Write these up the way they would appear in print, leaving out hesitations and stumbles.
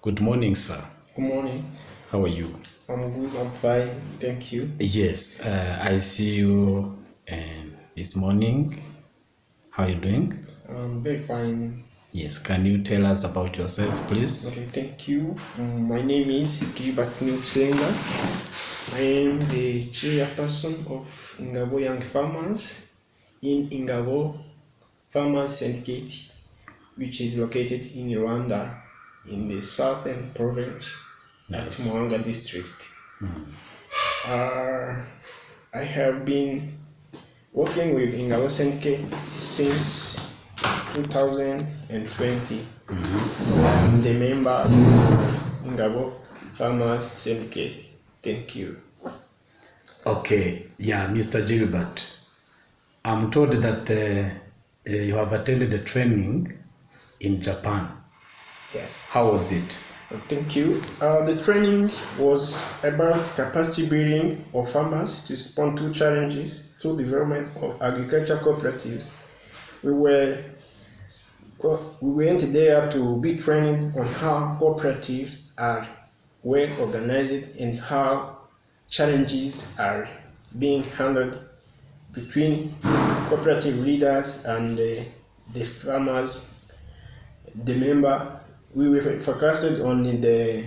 Good morning, sir. Good morning. How are you? I'm good. I'm fine. Thank you. Yes, I see you this morning. How are you doing? I'm very fine. Yes, can you tell us about yourself, please? Okay, thank you. My name is ukubutse. I am the chairperson of Ingabo Young Farmers in Ingabo Farmers Syndicate, which is located in Rwanda, in the southern province at Muhanga district. I have been working with Ingabo Syndicate since 2020. I'm the member of Ingabo Farmers Syndicate. Thank you. Okay, yeah, Mr. Gilbert. I'm told that you have attended the training in Japan. Yes. How was it? Thank you. The training was about capacity building of farmers to respond to challenges through development of agriculture cooperatives. We went there to be trained on how cooperatives are well organized and how challenges are being handled between cooperative leaders and the farmers, the member. We were focused on the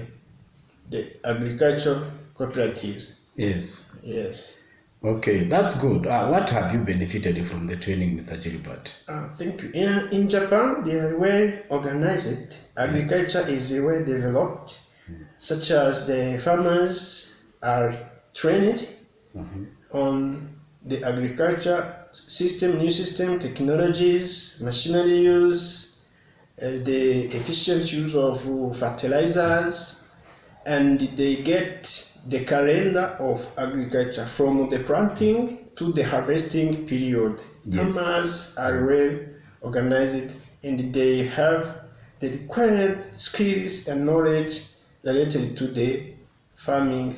agriculture cooperatives. Yes. Yes. Okay, that's good. What have you benefited from the training, Mr. Gilbert? Thank you. In Japan, they are well organized. Agriculture is well developed, such as the farmers are trained on the agriculture system, new system, technologies, machinery use, the efficient use of fertilizers, and they get the calendar of agriculture from the planting to the harvesting period. Yes. Farmers are well organized and they have the required skills and knowledge related to the farming,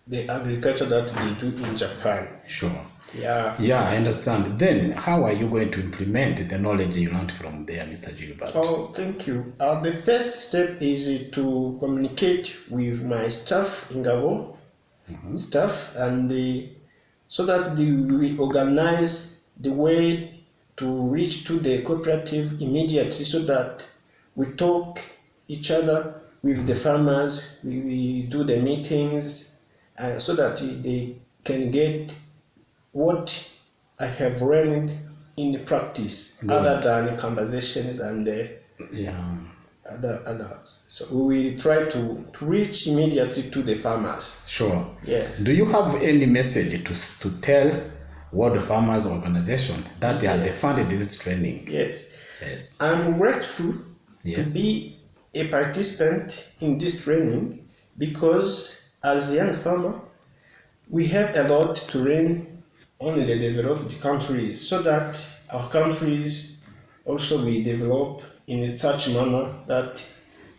the agriculture that they do in Japan. Sure. Yeah. Yeah, I understand. Then, how are you going to implement the knowledge you learned from there, Mr. Gilbert? Oh, thank you. The first step is to communicate with my staff, Ingabo staff, and so that we organize the way to reach to the cooperative immediately, so that we talk each other with the farmers. We do the meetings, so that they can get what I have learned in the practice, other than conversations and others. So we will try to reach immediately to the farmers. Sure. Yes. Do you have any message to tell World Farmers Organization that has funded this training? Yes. Yes. I'm grateful to be a participant in this training, because as a young farmer, we have a lot to learn on the developed countries, so that our countries also will develop in such manner that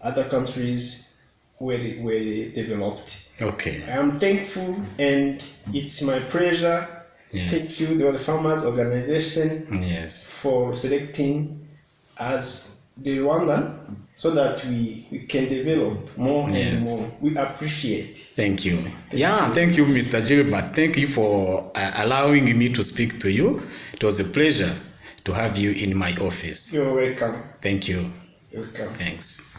other countries were developed. Okay. I am thankful, and it's my pleasure. Yes. Thank you, the World Farmers Organization, Yes. for selecting as the Rwandan, so that we can develop more and more. We appreciate. Thank you. Thank you, Mr. Gilbert. Thank you for allowing me to speak to you. It was a pleasure to have you in my office. You're welcome. Thank you. You're welcome. Thanks.